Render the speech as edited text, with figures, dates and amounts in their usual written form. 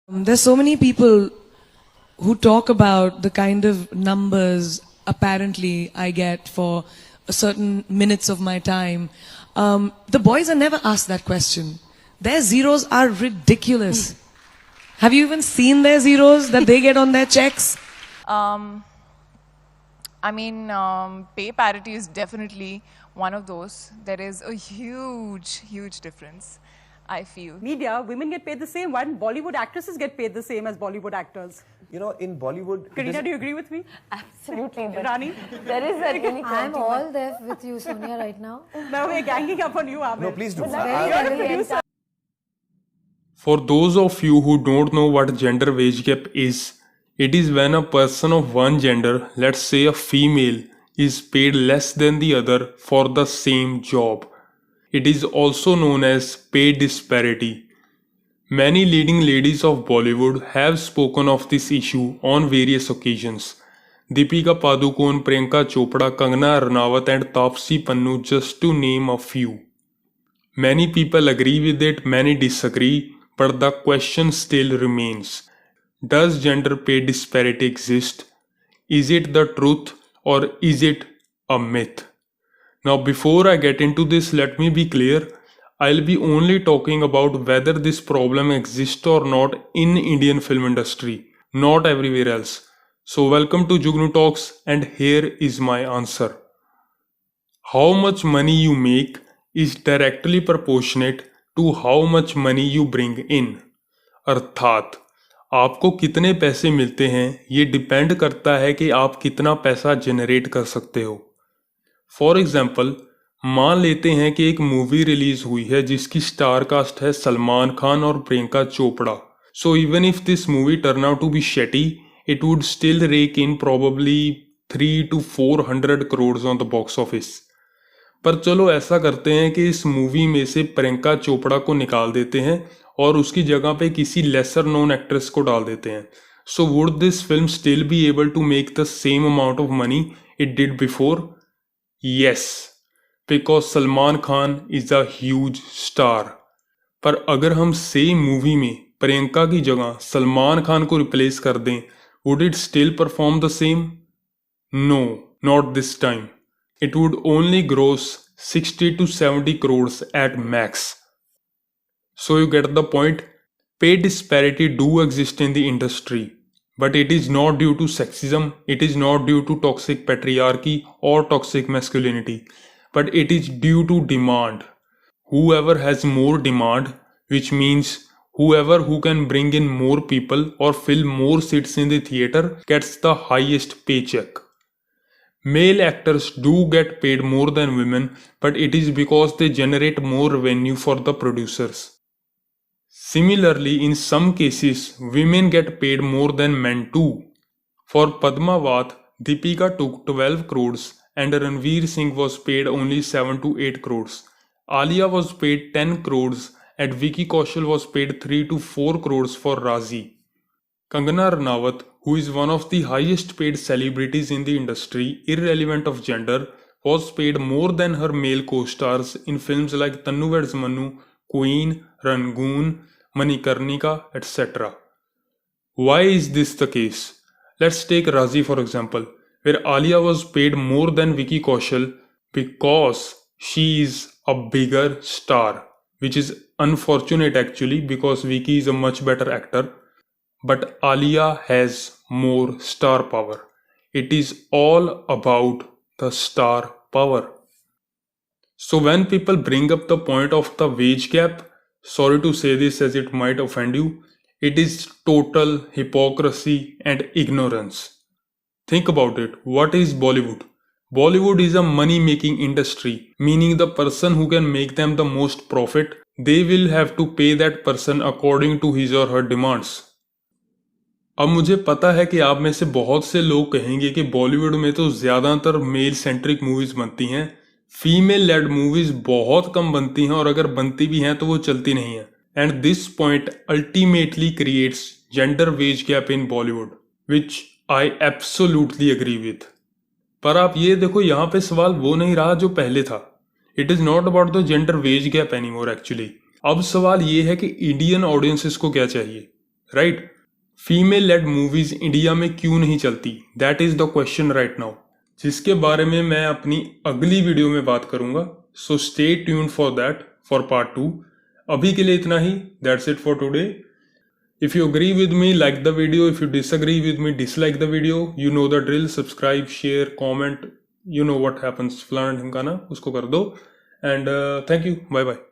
There's so many people who talk about the kind of numbers apparently I get for a certain minutes of my time. The boys are never asked that question. Their zeros are ridiculous. Have you even seen their zeros that they get on their checks? Pay parity is definitely one of those. There is a huge difference, I feel. Media, women get paid the same. Why don't Bollywood actresses get paid the same as Bollywood actors? You know, in Bollywood... Karina, do you agree with me? Absolutely. But Rani? there is that really I'm all there with you, Sonia, right now. No, we're ganging up on you, Amir. No, please do. Very, very Producer. For those of you who don't know what gender wage gap is, it is when a person of one gender, let's say a female, is paid less than the other for the same job. It is also known as pay disparity. Many leading ladies of Bollywood have spoken of this issue on various occasions. Deepika Padukone, Priyanka Chopra, Kangana Ranaut and Taapsee Pannu, just to name a few. Many people agree with it, many disagree, but the question still remains. Does gender pay disparity exist? Is it the truth or is it a myth? Now before I get into this, let me be clear. I'll be only talking about whether this problem exists or not in Indian film industry, not everywhere else. So welcome to Jugnu Talks and here is my answer. How much money you make is directly proportionate to how much money you bring in. अर्थात आपको कितने पैसे मिलते हैं ये depend करता है कि आप कितना पैसा जनरेट कर सकते हो. फॉर एग्जाम्पल, मान लेते हैं कि एक मूवी रिलीज हुई है जिसकी स्टार कास्ट है सलमान खान और Priyanka Chopra. So even if this movie turn out to be shitty, it would still rake in probably 300 to 400 crores on the box office. पर चलो ऐसा करते हैं कि इस मूवी में से प्रियंका चोपड़ा को निकाल देते हैं और उसकी जगह पे किसी लेसर नोन एक्ट्रेस को डाल देते हैं. So would this film still be able to make the same amount of money it did before? Yes, because Salman Khan is a huge star. पर अगर हम सेम मूवी में प्रियंका की जगह सलमान खान को रिप्लेस कर दें, would it still perform the same? No, not this time. It would only gross 60 to 70 crores at max. So you get the point. Pay disparity do exist in the industry, but it is not due to sexism, it is not due to toxic patriarchy or toxic masculinity, but it is due to demand. Whoever has more demand, which means whoever who can bring in more people or fill more seats in the theater, gets the highest paycheck. Male actors do get paid more than women, but it is because they generate more revenue for the producers. Similarly, in some cases, women get paid more than men too. For Padmavat, Deepika took 12 crores and Ranveer Singh was paid only 7 to 8 crores. Alia was paid 10 crores and Vicky Kaushal was paid 3 to 4 crores for Razi. Kangana Ranaut, who is one of the highest paid celebrities in the industry, irrelevant of gender, was paid more than her male co-stars in films like Tannu Veds Mannu, Queen, Rangoon, Manikarnika, etc. Why is this the case? Let's take Razi for example, where Alia was paid more than Vicky Kaushal because she is a bigger star, which is unfortunate actually because Vicky is a much better actor. But Alia has more star power. It is all about the star power. So when people bring up the point of the wage gap, sorry to say this as it might offend you, it is total hypocrisy and ignorance. Think about it. What is Bollywood? Bollywood is a money-making industry, meaning the person who can make them the most profit, they will have to pay that person according to his or her demands. अब मुझे पता है कि आप में से बहुत से लोग कहेंगे कि बॉलीवुड में तो ज़्यादातर मेल सेंट्रिक मूवीज़ बनती हैं, फीमेल लेड मूवीज़ बहुत कम बनती हैं और अगर बनती भी हैं तो वो चलती नहीं हैं. And this point ultimately creates gender wage gap in Bollywood, which I absolutely agree with. पर आप ये देखो, यहाँ पे सवाल वो नहीं रहा जो पहले था. It is not about the gender wage gap anymore actually. अब सवाल ये है कि इंडियन ऑडियंसेस को क्या चाहिए. Right? Female led movies India में क्यों नहीं चलती, that is the question right now, जिसके बारे में मैं अपनी अगली वीडियो में बात करूंगा. So stay tuned for that, for part 2. अभी के लिए इतना ही. That's it for today. If you agree with me, like the video. If you disagree with me, dislike the video. You know the drill. Subscribe, share, comment. You know what happens. फलाना ढिमकाना उसको कर दो. And thank you. Bye bye.